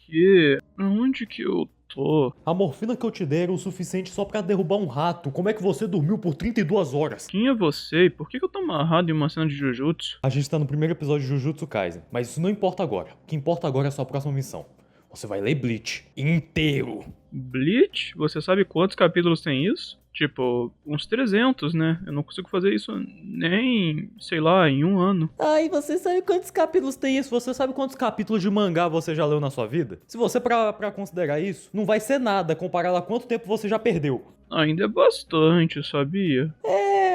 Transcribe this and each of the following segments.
quê? Aonde que eu tô? A morfina que eu te dei era o suficiente só pra derrubar um rato. Como é que você dormiu por 32 horas? Quem é você e por que eu tô amarrado em uma cena de Jujutsu? A gente tá no primeiro episódio de Jujutsu Kaisen, mas isso não importa agora. O que importa agora é a sua próxima missão. Você vai ler Bleach inteiro. Bleach? Você sabe quantos capítulos tem isso? Tipo, uns 300, né? Eu não consigo fazer isso nem, sei lá, em um ano. E você sabe quantos capítulos tem isso? Você sabe quantos capítulos de mangá você já leu na sua vida? Se você pra considerar isso, não vai ser nada comparado a quanto tempo você já perdeu. Ainda é bastante, sabia?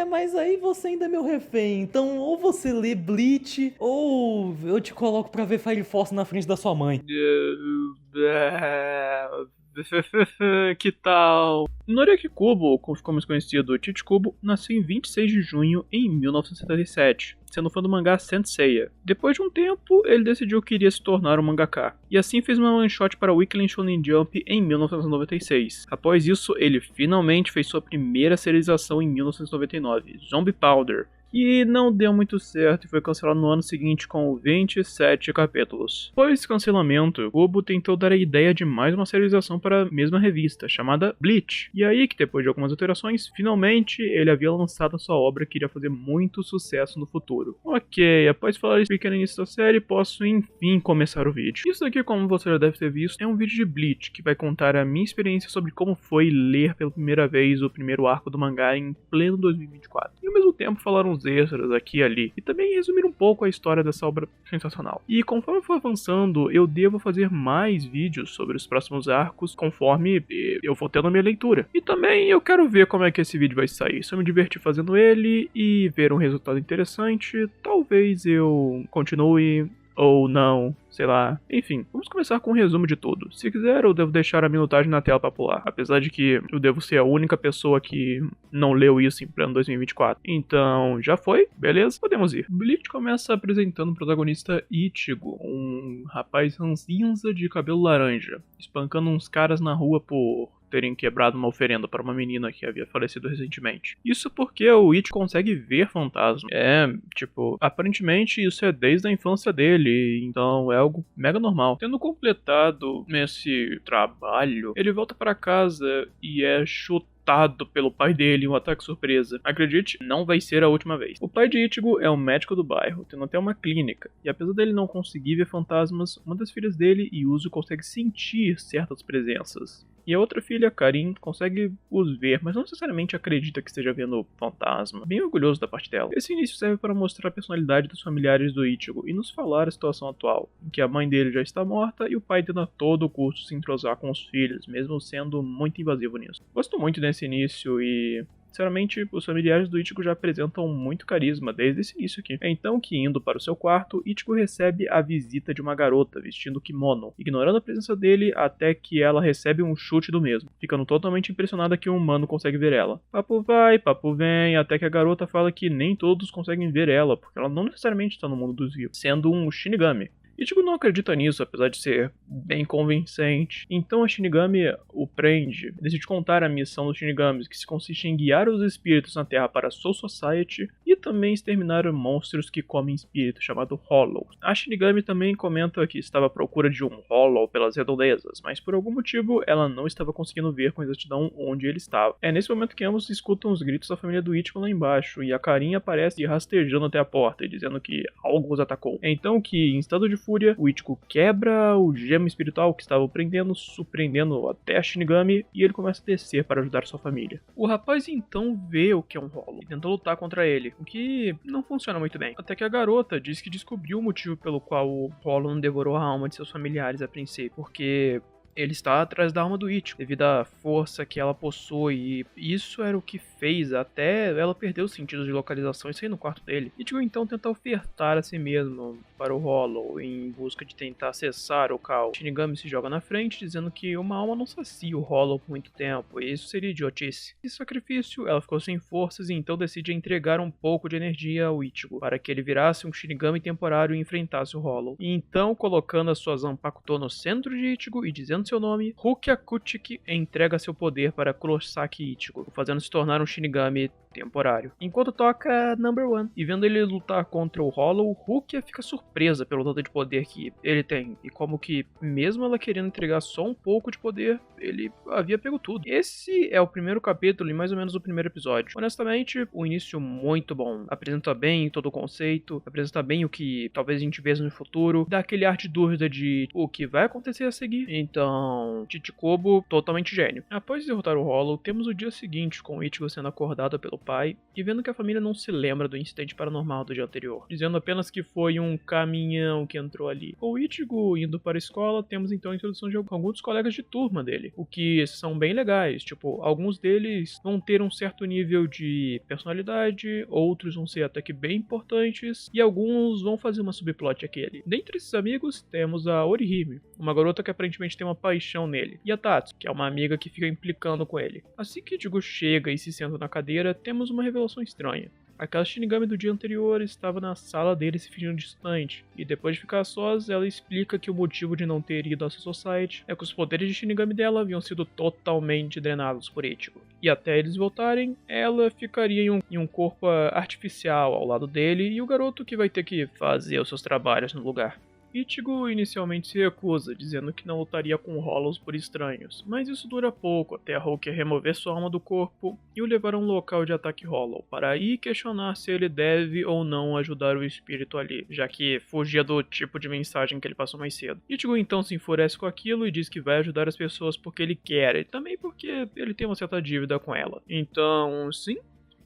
Mas aí você ainda é meu refém. Então, ou você lê Bleach, ou eu te coloco pra ver Fire Force na frente da sua mãe. Que tal? Noriaki Kubo, como ficou mais conhecido, Tite Kubo, nasceu em 26 de junho em 1977, sendo fã do mangá Saint Seiya. Depois de um tempo, ele decidiu que iria se tornar um mangaka, e assim fez uma one shot para Weekly Shonen Jump em 1996. Após isso, ele finalmente fez sua primeira serialização em 1999, Zombie Powder, e não deu muito certo e foi cancelado no ano seguinte com 27 capítulos. Após esse cancelamento, Kubo tentou dar a ideia de mais uma serialização para a mesma revista, chamada Bleach. E aí que depois de algumas alterações, finalmente ele havia lançado a sua obra que iria fazer muito sucesso no futuro. Ok, após falar esse pequeno início da série, posso enfim começar o vídeo. Isso aqui, como você já deve ter visto, é um vídeo de Bleach, que vai contar a minha experiência sobre como foi ler pela primeira vez o primeiro arco do mangá em pleno 2024. E ao mesmo tempo falar uns extras aqui e ali, e também resumir um pouco a história dessa obra sensacional. E conforme for avançando, eu devo fazer mais vídeos sobre os próximos arcos, conforme eu for tendo a minha leitura. E também eu quero ver como é que esse vídeo vai sair. Se eu me divertir fazendo ele e ver um resultado interessante, talvez eu continue ou não, sei lá. Enfim, vamos começar com um resumo de tudo. Se quiser, eu devo deixar a minutagem na tela pra pular, apesar de que eu devo ser a única pessoa que não leu isso em pleno 2024. Então, já foi? Beleza? Podemos ir. Bleach começa apresentando o protagonista Ichigo, um rapaz ranzinza de cabelo laranja, espancando uns caras na rua por terem quebrado uma oferenda para uma menina que havia falecido recentemente. Isso porque o Ichigo consegue ver fantasmas. Aparentemente isso é desde a infância dele, então é algo mega normal. Tendo completado esse trabalho, ele volta para casa e é chutado pelo pai dele em um ataque surpresa. Acredite, não vai ser a última vez. O pai de Ichigo é um médico do bairro, tendo até uma clínica, e apesar dele não conseguir ver fantasmas, uma das filhas dele, Yuzu, consegue sentir certas presenças. E a outra filha, Karin, consegue os ver, mas não necessariamente acredita que esteja vendo fantasma. Bem orgulhoso da parte dela. Esse início serve para mostrar a personalidade dos familiares do Ichigo e nos falar a situação atual, em que a mãe dele já está morta e o pai tenta a todo custo se entrosar com os filhos, mesmo sendo muito invasivo nisso. Gosto muito desse início e sinceramente, os familiares do Ichigo já apresentam muito carisma desde esse início aqui. É então que, indo para o seu quarto, Ichigo recebe a visita de uma garota vestindo kimono, ignorando a presença dele até que ela recebe um chute do mesmo, ficando totalmente impressionada que um humano consegue ver ela. Papo vai, papo vem, até que a garota fala que nem todos conseguem ver ela, porque ela não necessariamente está no mundo dos vivos, sendo um Shinigami. Ichigo não acredita nisso, apesar de ser bem convincente. Então a Shinigami o prende, decide contar a missão dos Shinigamis, que se consiste em guiar os espíritos na Terra para a Soul Society e também exterminar monstros que comem espíritos, chamado Hollow. A Shinigami também comenta que estava à procura de um Hollow pelas redondezas, mas por algum motivo ela não estava conseguindo ver com exatidão onde ele estava. É nesse momento que ambos escutam os gritos da família do Ichigo lá embaixo, e a Karin aparece rastejando até a porta, dizendo que algo os atacou. É então que, em estado de fúria, o Ichigo quebra o gema espiritual que estava o prendendo, surpreendendo até a Shinigami, e ele começa a descer para ajudar sua família. O rapaz então vê o que é um Hollow e tenta lutar contra ele, o que não funciona muito bem. Até que a garota diz que descobriu o motivo pelo qual o Hollow não devorou a alma de seus familiares a princípio, porque ele está atrás da alma do Ichigo, devido à força que ela possui, e isso era o que fez até ela perder os sentidos de localização e sair no quarto dele. Ichigo então tenta ofertar a si mesmo para o Hollow, em busca de tentar acessar o Call. Shinigami se joga na frente, dizendo que uma alma não sacia o Hollow por muito tempo, e isso seria idiotice. Esse sacrifício, ela ficou sem forças e então decide entregar um pouco de energia ao Ichigo, para que ele virasse um Shinigami temporário e enfrentasse o Hollow. E então, colocando a sua Zanpakuto no centro de Ichigo e dizendo seu nome, Rukia Kuchiki entrega seu poder para Kurosaki Ichigo, fazendo se tornar um Shinigami temporário. Enquanto toca Number One, e vendo ele lutar contra o Hollow, Rukia fica surpresa pelo tanto de poder que ele tem, e como que, mesmo ela querendo entregar só um pouco de poder, ele havia pego tudo. Esse é o primeiro capítulo e mais ou menos o primeiro episódio. Honestamente, o início muito bom. Apresenta bem todo o conceito, apresenta bem o que talvez a gente veja no futuro, dá aquele ar de dúvida de o que vai acontecer a seguir. Então, Chichikobo, totalmente gênio. Após derrotar o Hollow, temos o dia seguinte com o Ichigo sendo acordado pelo pai e vendo que a família não se lembra do incidente paranormal do dia anterior, dizendo apenas que foi um caminhão que entrou ali. Com o Ichigo indo para a escola, temos então a introdução de alguns colegas de turma dele, o que são bem legais. Tipo, alguns deles vão ter um certo nível de personalidade, outros vão ser até que bem importantes, e alguns vão fazer uma subplot aqui e ali. Dentre esses amigos, temos a Orihime, uma garota que aparentemente tem uma paixão nele, e a Tatsu, que é uma amiga que fica implicando com ele. Assim que Ichigo chega e se senta na cadeira, temos uma revelação estranha. Aquela Shinigami do dia anterior estava na sala dele se fingindo distante, e depois de ficar a sós, ela explica que o motivo de não ter ido à Society é que os poderes de Shinigami dela haviam sido totalmente drenados por Ichigo. E até eles voltarem, ela ficaria em um corpo artificial ao lado dele, e o garoto que vai ter que fazer os seus trabalhos no lugar. Ichigo inicialmente se recusa, dizendo que não lutaria com Hollows por estranhos, mas isso dura pouco até a Rukia remover sua alma do corpo e o levar a um local de ataque Hollow, para aí questionar se ele deve ou não ajudar o espírito ali, já que fugia do tipo de mensagem que ele passou mais cedo. Ichigo então se enfurece com aquilo e diz que vai ajudar as pessoas porque ele quer, e também porque ele tem uma certa dívida com ela. Então, sim,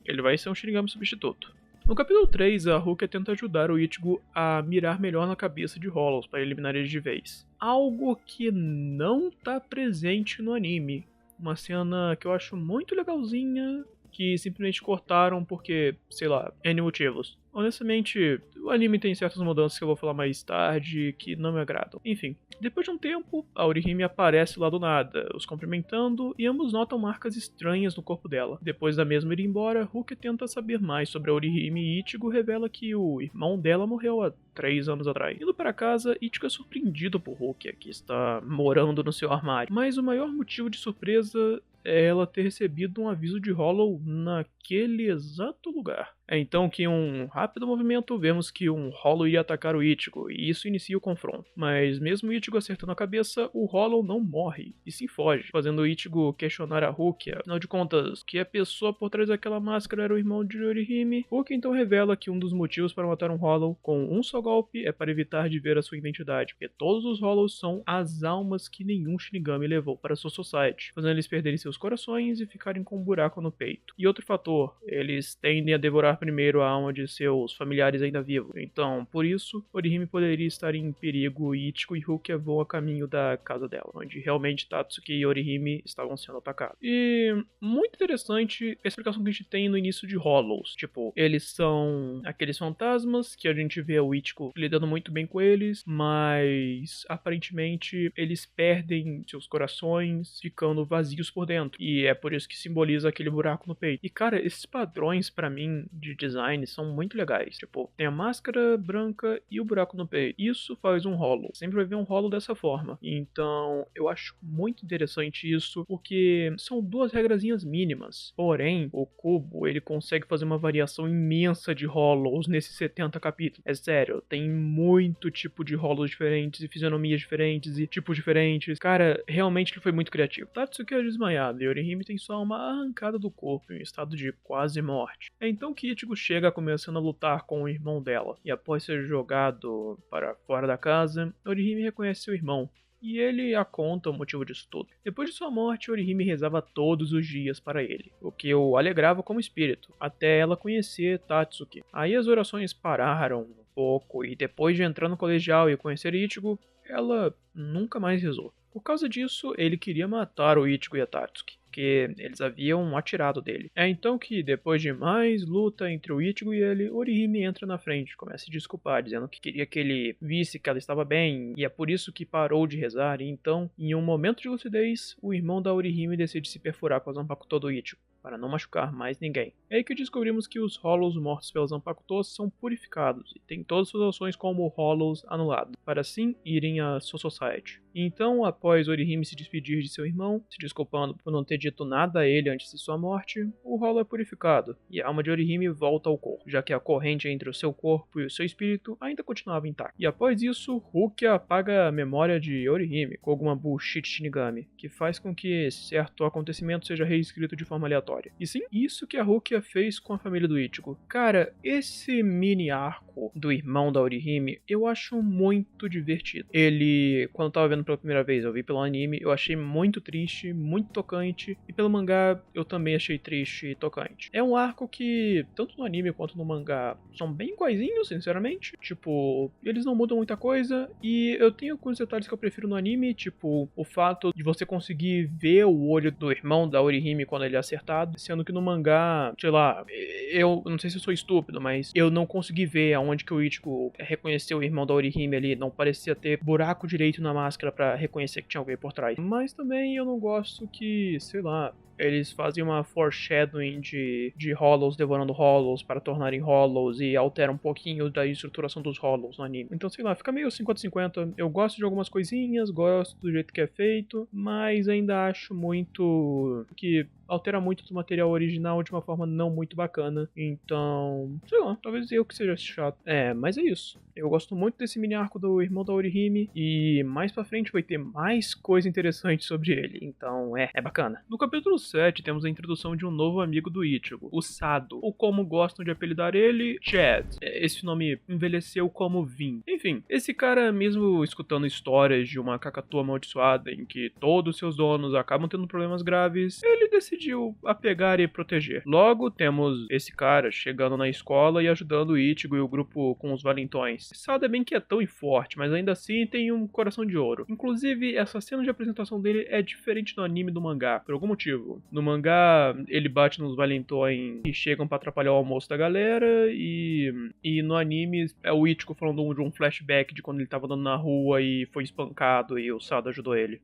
ele vai ser um Shinigami substituto. No capítulo 3, a Rukia tenta ajudar o Ichigo a mirar melhor na cabeça de Hollows para eliminar ele de vez. Algo que não tá presente no anime. Uma cena que eu acho muito legalzinha, que simplesmente cortaram porque, sei lá, N motivos. Honestamente, o anime tem certas mudanças que eu vou falar mais tarde que não me agradam. Enfim, depois de um tempo, a Orihime aparece lá do nada, os cumprimentando, e ambos notam marcas estranhas no corpo dela. Depois da mesma ir embora, Rukia tenta saber mais sobre a Orihime e Ichigo revela que o irmão dela morreu há 3 anos atrás. Indo para casa, Ichigo é surpreendido por Rukia, que está morando no seu armário. Mas o maior motivo de surpresa é ela ter recebido um aviso de Hollow naquele exato lugar. É então que em um rápido movimento vemos que um Hollow ia atacar o Ichigo, e isso inicia o confronto. Mas mesmo o Ichigo acertando a cabeça, o Hollow não morre, e sim foge, fazendo o Ichigo questionar a Rukia. Afinal de contas, que a pessoa por trás daquela máscara era o irmão de Orihime. Rukia então revela que um dos motivos para matar um Hollow com um só golpe é para evitar de ver a sua identidade, porque todos os Hollows são as almas que nenhum Shinigami levou para a sua Society, fazendo eles perderem seus corações e ficarem com um buraco no peito. E outro fator, eles tendem a devorar primeiro a alma de seus familiares ainda vivos. Então, por isso, Orihime poderia estar em perigo e Ichigo e Rukia vão a caminho da casa dela, onde realmente Tatsuki e Orihime estavam sendo atacados. E muito interessante a explicação que a gente tem no início de Hollows. Tipo, eles são aqueles fantasmas que a gente vê o Ichigo lidando muito bem com eles, mas aparentemente eles perdem seus corações, ficando vazios por dentro. E é por isso que simboliza aquele buraco no peito. E cara, esses padrões pra mim de design são muito legais. Tipo, tem a máscara branca e o buraco no peito. Isso faz um Hollow. Sempre vai ver um Hollow dessa forma. Então, eu acho muito interessante isso, porque são duas regrazinhas mínimas. Porém, o Kubo, ele consegue fazer uma variação imensa de Hollows nesses 70 capítulos. É sério, tem muito tipo de Hollows diferentes, e fisionomias diferentes, e tipos diferentes. Cara, realmente ele foi muito criativo. Tatsuki é desmaiado, e Orihime tem sua alma arrancada do corpo, em estado de quase morte. É então que Ichigo chega começando a lutar com o irmão dela, e após ser jogado para fora da casa, Orihime reconhece seu irmão, e ele a conta o motivo disso tudo. Depois de sua morte, Orihime rezava todos os dias para ele, o que o alegrava como espírito, até ela conhecer Tatsuki. Aí as orações pararam um pouco, e depois de entrar no colegial e conhecer Ichigo, ela nunca mais rezou. Por causa disso, ele queria matar o Ichigo e a Tatsuki, porque eles haviam atirado dele. É então que, depois de mais luta entre o Ichigo e ele, Orihime entra na frente, começa a se desculpar, dizendo que queria que ele visse que ela estava bem, e é por isso que parou de rezar, e então, em um momento de lucidez, o irmão da Orihime decide se perfurar com a Zanpakuto do Ichigo, para não machucar mais ninguém. É aí que descobrimos que os Hollows mortos pelas Zanpakuto são purificados, e têm todas suas ações como Hollows anulados, para assim irem à sua Society. Então, após Orihime se despedir de seu irmão, se desculpando por não ter dito nada a ele antes de sua morte, o Hollow é purificado, e a alma de Orihime volta ao corpo, já que a corrente entre o seu corpo e o seu espírito ainda continuava intacta. E após isso, Rukia apaga a memória de Orihime com alguma bullshit Shinigami, que faz com que certo acontecimento seja reescrito de forma aleatória. E sim, isso que a Rukia fez com a família do Ichigo. Cara, esse mini arco do irmão da Orihime, eu acho muito divertido. Ele, quando eu tava vendo pela primeira vez, eu vi pelo anime, eu achei muito triste, muito tocante, e pelo mangá eu também achei triste e tocante. É um arco que, tanto no anime quanto no mangá, são bem iguaizinhos, sinceramente. Tipo, eles não mudam muita coisa, e eu tenho alguns detalhes que eu prefiro no anime, tipo, o fato de você conseguir ver o olho do irmão da Orihime quando ele é acertado, sendo que no mangá, sei lá, eu não sei se eu sou estúpido, mas eu não consegui ver aonde que o Ichigo reconheceu o irmão da Orihime ali, não parecia ter buraco direito na máscara pra reconhecer que tinha alguém por trás. Mas também eu não gosto que, sei lá, eles fazem uma foreshadowing de Hollows devorando Hollows para tornarem Hollows e alteram um pouquinho da estruturação dos Hollows no anime. Então, sei lá, fica meio 50-50. Eu gosto de algumas coisinhas, gosto do jeito que é feito, mas ainda acho muito que altera muito do material original de uma forma não muito bacana. Então, sei lá, talvez eu que seja chato. Mas é isso. Eu gosto muito desse mini arco do irmão da Orihime e mais pra frente vai ter mais coisa interessante sobre ele. Então, é bacana. No capítulo 7, temos a introdução de um novo amigo do Ichigo, o Sado, ou como gostam de apelidar ele, Chad. Esse nome envelheceu como Vin. Enfim, esse cara, mesmo escutando histórias de uma cacatua amaldiçoada em que todos seus donos acabam tendo problemas graves, ele decidiu apegar e proteger. Logo, temos esse cara chegando na escola e ajudando o Ichigo e o grupo com os valentões. Sado é bem quietão e forte, mas ainda assim tem um coração de ouro. Inclusive, essa cena de apresentação dele é diferente do anime e do mangá, por algum motivo. No mangá, ele bate nos valentões que chegam pra atrapalhar o almoço da galera, e no anime é o Ichigo falando de um flashback de quando ele tava andando na rua e foi espancado e o Sado ajudou ele.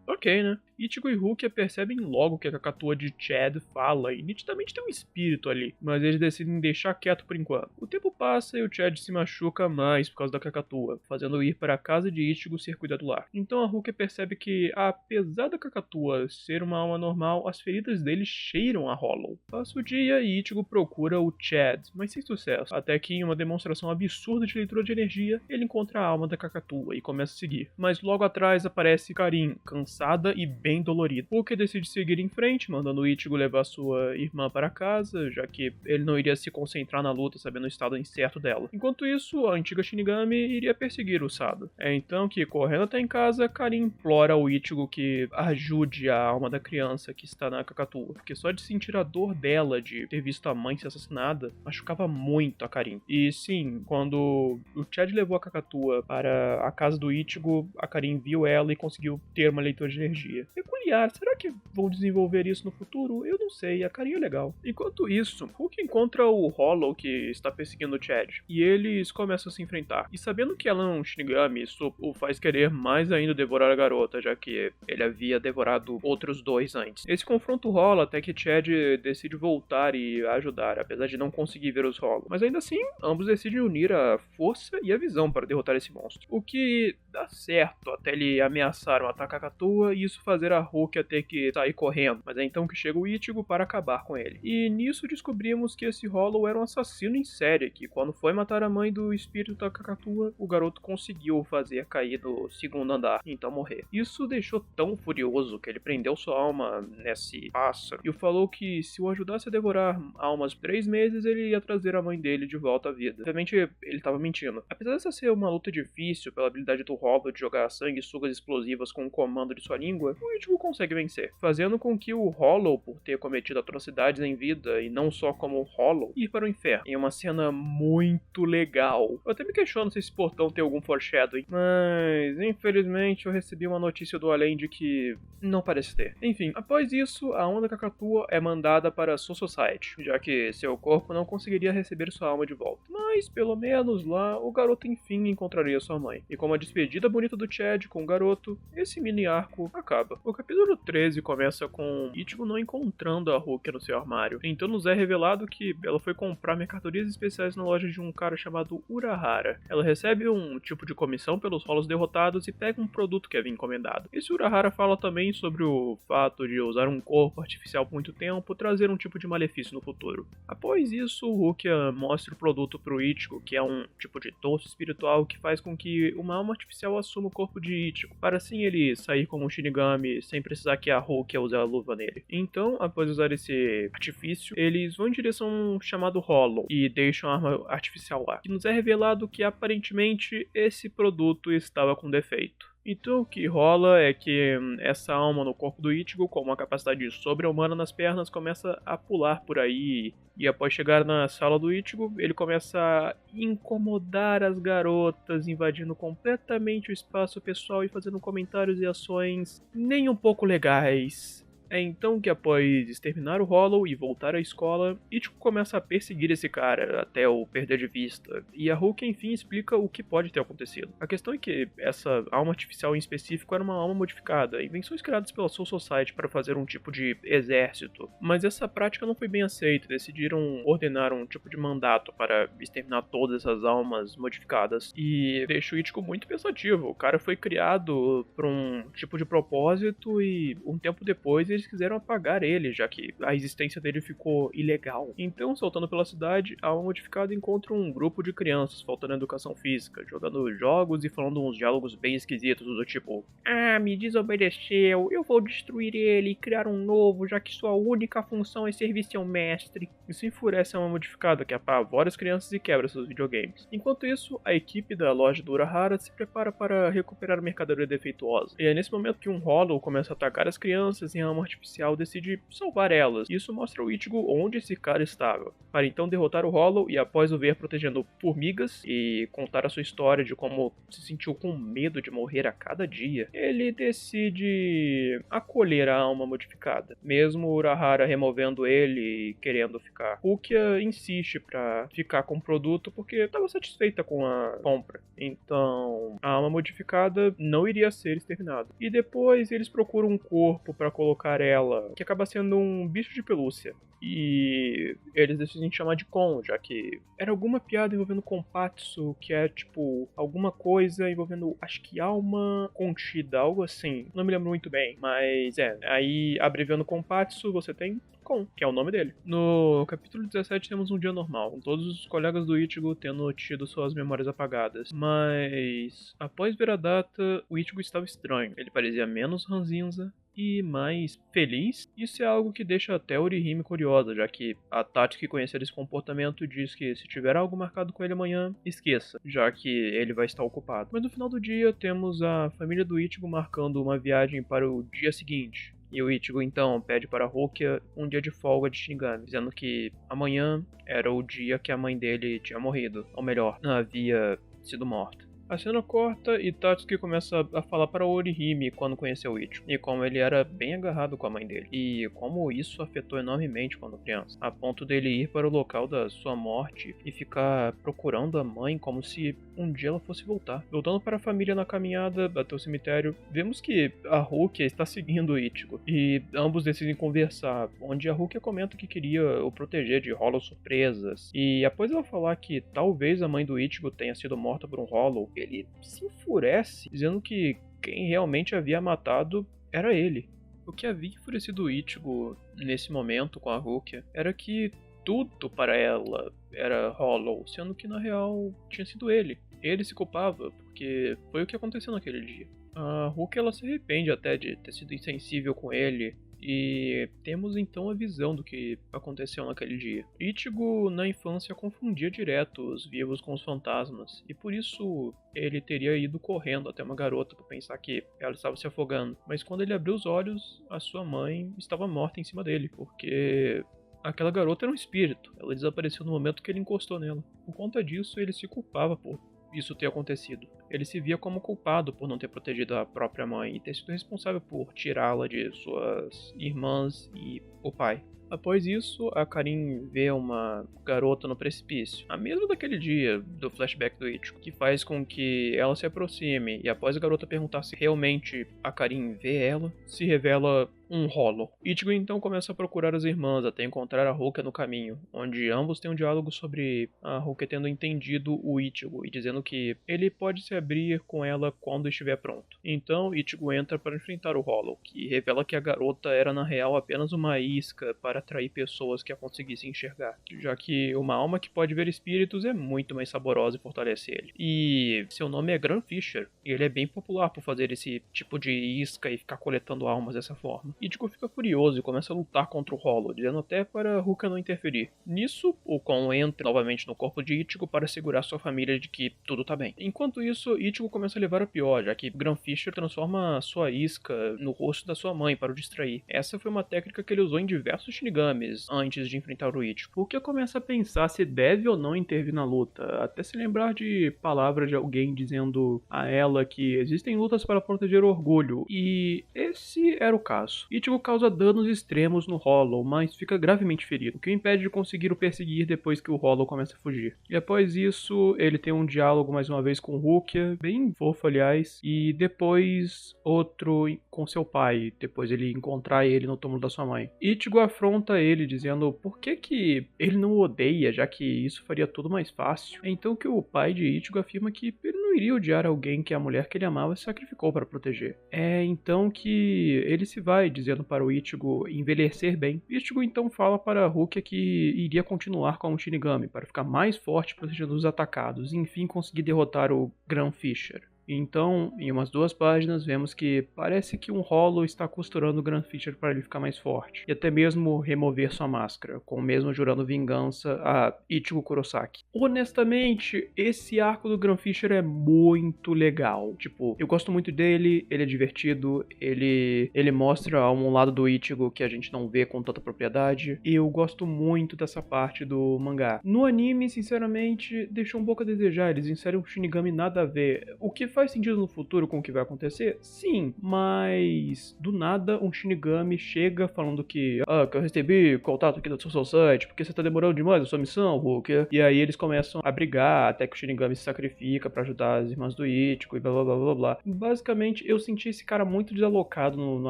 Ok, né? Ichigo e Rukia percebem logo que a cacatua de Chad fala e nitidamente tem um espírito ali, mas eles decidem deixar quieto por enquanto. O tempo passa e o Chad se machuca mais por causa da cacatua, fazendo ir para a casa de Ichigo ser cuidado lá. Então a Rukia percebe que, apesar da cacatua ser uma alma normal, as feridas dele cheiram a Hollow. Passa o dia e Ichigo procura o Chad, mas sem sucesso, até que em uma demonstração absurda de leitura de energia, ele encontra a alma da cacatua e começa a seguir. Mas logo atrás aparece Karin, cansada e bem dolorida. Rukia decide seguir em frente, mandando o Ichigo levar sua irmã para casa, já que ele não iria se concentrar na luta sabendo o estado incerto dela. Enquanto isso, a antiga Shinigami iria perseguir o Sado. É então que, correndo até em casa, Karin implora ao Ichigo que ajude a alma da criança que está na cacatua, porque só de sentir a dor dela de ter visto a mãe ser assassinada, machucava muito a Karin. E sim, quando o Chad levou a cacatua para a casa do Ichigo, a Karin viu ela e conseguiu ter uma leitura de energia. Peculiar, será que vão desenvolver isso no futuro? Eu não sei, a Karin é legal. Enquanto isso, Hulk encontra o Hollow que está perseguindo o Chad, e eles começam a se enfrentar. E sabendo que ela é um Shinigami, isso o faz querer mais ainda devorar a garota, já que ele havia devorado outros dois antes. Esse confronto rola até que Chad decide voltar e ajudar, apesar de não conseguir ver os Hollow. Mas ainda assim, ambos decidem unir a força e a visão para derrotar esse monstro. O que dá certo até ele ameaçar um ataque a Katua e isso fazer a Rukia ter que sair correndo. Mas é então que chega o Ichigo para acabar com ele. E nisso descobrimos que esse Hollow era um assassino em série, que quando foi matar a mãe do espírito da Katua, o garoto conseguiu fazer cair do segundo andar e então morrer. Isso deixou tão furioso que ele prendeu sua alma nesse pássaro e falou que se o ajudasse a devorar almas por 3 meses, ele ia trazer a mãe dele de volta à vida. Obviamente, ele estava mentindo. Apesar dessa ser uma luta difícil pela habilidade do Hollow de jogar sanguessugas explosivas com o comando de sua língua, o Ichigo consegue vencer, fazendo com que o Hollow, por ter cometido atrocidades em vida e não só como Hollow, ir para o inferno, em uma cena muito legal. Eu até me questiono se esse portão tem algum foreshadowing, mas infelizmente eu recebi uma notícia do além de que não parece ter. Enfim, após isso, a onda Kacatua é mandada para Soul Society, já que seu corpo não conseguiria receber sua alma de volta. Mas, pelo menos lá, o garoto enfim encontraria sua mãe. E como a despedida bonita do Chad com o garoto, esse mini arco acaba. O capítulo 13 começa com Ichigo não encontrando a Rukia no seu armário. Então nos é revelado que ela foi comprar mercadorias especiais na loja de um cara chamado Urahara. Ela recebe um tipo de comissão pelos rolos derrotados e pega um produto que havia encomendado. Esse Urahara fala também sobre o fato de usar um corpo artificial por muito tempo trazer um tipo de malefício no futuro. Após isso, Rukia mostra o produto pro Ichigo, que é um tipo de torso espiritual que faz com que uma alma artificial assuma o corpo de Ichigo, para assim ele sair como um Shinigami sem precisar que a Rukia use a luva nele. Então, após usar esse artifício, eles vão em direção a um chamado Hollow e deixam a arma artificial lá. E nos é revelado que aparentemente esse produto estava com defeito. Então o que rola é que essa alma no corpo do Ichigo, com uma capacidade sobre-humana nas pernas, começa a pular por aí. E após chegar na sala do Ichigo, ele começa a incomodar as garotas, invadindo completamente o espaço pessoal e fazendo comentários e ações nem um pouco legais. É então que após exterminar o Hollow e voltar à escola, Ichigo começa a perseguir esse cara até o perder de vista, e a Rukia enfim explica o que pode ter acontecido. A questão é que essa alma artificial em específico era uma alma modificada, invenções criadas pela Soul Society para fazer um tipo de exército, mas essa prática não foi bem aceita, decidiram ordenar um tipo de mandato para exterminar todas essas almas modificadas, e deixa o Ichigo muito pensativo. O cara foi criado por um tipo de propósito e um tempo depois eles quiseram apagar ele, já que a existência dele ficou ilegal. Então, saltando pela cidade, a alma modificada encontra um grupo de crianças faltando educação física, jogando jogos e falando uns diálogos bem esquisitos, do tipo: "Ah, me desobedeceu, eu vou destruir ele e criar um novo, já que sua única função é servir seu mestre." Isso enfurece a alma modificada, que apavora as crianças e quebra seus videogames. Enquanto isso, a equipe da loja do Urahara se prepara para recuperar a mercadoria defeituosa. E é nesse momento que um Hollow começa a atacar as crianças e a alma artificial decide salvar elas. Isso mostra o Ichigo onde esse cara estava, para então derrotar o Hollow e após o ver protegendo formigas e contar a sua história de como se sentiu com medo de morrer a cada dia, ele decide acolher a alma modificada, mesmo Urahara removendo ele e querendo ficar. Rukia insiste para ficar com o produto porque estava satisfeita com a compra, então a alma modificada não iria ser exterminada. E depois eles procuram um corpo para colocar ela, que acaba sendo um bicho de pelúcia. E eles decidem chamar de Kon, já que era alguma piada envolvendo Konpatsu, que é tipo alguma coisa envolvendo, acho que alma contida, algo assim. Não me lembro muito bem, mas aí abreviando Konpatsu você tem Kon, que é o nome dele. No capítulo 17 temos um dia normal, com todos os colegas do Ichigo tendo tido suas memórias apagadas. Mas após ver a data, o Ichigo estava estranho. Ele parecia menos ranzinza e mais feliz. Isso é algo que deixa até Orihime curiosa, já que a Tati, que conhecer esse comportamento, diz que se tiver algo marcado com ele amanhã, esqueça, já que ele vai estar ocupado. Mas no final do dia temos a família do Ichigo marcando uma viagem para o dia seguinte. E o Ichigo então pede para Rukia um dia de folga de Shinigami, dizendo que amanhã era o dia que a mãe dele tinha morrido, ou melhor, havia sido morta. A cena corta e Tatsuki começa a falar para Orihime quando conheceu o Ichigo, e como ele era bem agarrado com a mãe dele, e como isso afetou enormemente quando criança, a ponto dele ir para o local da sua morte e ficar procurando a mãe como se um dia ela fosse voltar. Voltando para a família na caminhada até o cemitério, vemos que a Rukia está seguindo o Ichigo, e ambos decidem conversar, onde a Rukia comenta que queria o proteger de Hollow surpresas, e após ela falar que talvez a mãe do Ichigo tenha sido morta por um Hollow, ele se enfurece, dizendo que quem realmente havia matado era ele. O que havia enfurecido o Ichigo nesse momento com a Rukia era que tudo para ela era Hollow, sendo que na real tinha sido ele. Ele se culpava, porque foi o que aconteceu naquele dia. A Rukia ela se arrepende até de ter sido insensível com ele, e temos então a visão do que aconteceu naquele dia. Ichigo na infância confundia direto os vivos com os fantasmas, e por isso ele teria ido correndo até uma garota para pensar que ela estava se afogando. Mas quando ele abriu os olhos, a sua mãe estava morta em cima dele, porque aquela garota era um espírito. Ela desapareceu no momento que ele encostou nela. Por conta disso, ele se culpava por isso ter acontecido. Ele se via como culpado por não ter protegido a própria mãe e ter sido responsável por tirá-la de suas irmãs e o pai. Após isso, a Karin vê uma garota no precipício, a mesma daquele dia do flashback do Ichigo, que faz com que ela se aproxime e após a garota perguntar se realmente a Karin vê ela, se revela um Hollow. Ichigo então começa a procurar as irmãs até encontrar a Rukia no caminho, onde ambos têm um diálogo sobre a Rukia tendo entendido o Ichigo e dizendo que ele pode se abrir com ela quando estiver pronto. Então Ichigo entra para enfrentar o Hollow, que revela que a garota era na real apenas uma isca para atrair pessoas que a conseguissem enxergar, já que uma alma que pode ver espíritos é muito mais saborosa e fortalece ele. E seu nome é Gran Fisher, e ele é bem popular por fazer esse tipo de isca e ficar coletando almas dessa forma. Ichigo fica furioso e começa a lutar contra o Hollow, dizendo até para Rukia não interferir. Nisso, o Kon entra novamente no corpo de Ichigo para segurar sua família de que tudo tá bem. Enquanto isso, Ichigo começa a levar a pior, já que Gran Fisher transforma sua isca no rosto da sua mãe para o distrair. Essa foi uma técnica que ele usou em diversos Shinigamis antes de enfrentar o Ichigo. Rukia começa a pensar se deve ou não intervir na luta, até se lembrar de palavras de alguém dizendo a ela que existem lutas para proteger o orgulho, e esse era o caso. Ichigo causa danos extremos no Hollow, mas fica gravemente ferido, o que o impede de conseguir o perseguir depois que o Hollow começa a fugir. E após isso, ele tem um diálogo mais uma vez com Rukia, bem fofo aliás, e depois outro com seu pai, depois ele encontrar ele no túmulo da sua mãe. Ichigo afronta ele dizendo por que ele não o odeia, já que isso faria tudo mais fácil. É então que o pai de Ichigo afirma que ele não iria odiar alguém que a mulher que ele amava se sacrificou para proteger. É então que ele se vai, dizendo para o Ichigo envelhecer bem. Ichigo então fala para Rukia que iria continuar como Shinigami, para ficar mais forte protegendo os atacados e enfim conseguir derrotar o Gran Fisher. Então, em umas 2 páginas, vemos que parece que um Hollow está costurando o Gran Fisher para ele ficar mais forte, e até mesmo remover sua máscara, com o mesmo jurando vingança a Ichigo Kurosaki. Honestamente, esse arco do Gran Fisher é muito legal. Tipo, eu gosto muito dele, ele é divertido, ele mostra um lado do Ichigo que a gente não vê com tanta propriedade, e eu gosto muito dessa parte do mangá. No anime, sinceramente, deixou um pouco a desejar, eles inserem um Shinigami nada a ver, o que faz sentido no futuro com o que vai acontecer? Sim, mas do nada um Shinigami chega falando que eu recebi contato aqui da Soul Society, porque você tá demorando demais na sua missão, Rukia. E aí eles começam a brigar até que o Shinigami se sacrifica pra ajudar as irmãs do Ichigo e blá blá blá blá blá. Basicamente, eu senti esse cara muito desalocado no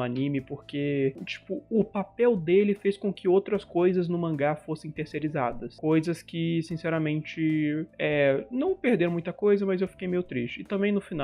anime, porque, tipo, o papel dele fez com que outras coisas no mangá fossem terceirizadas. Coisas que, sinceramente, não perderam muita coisa, mas eu fiquei meio triste. E também no final,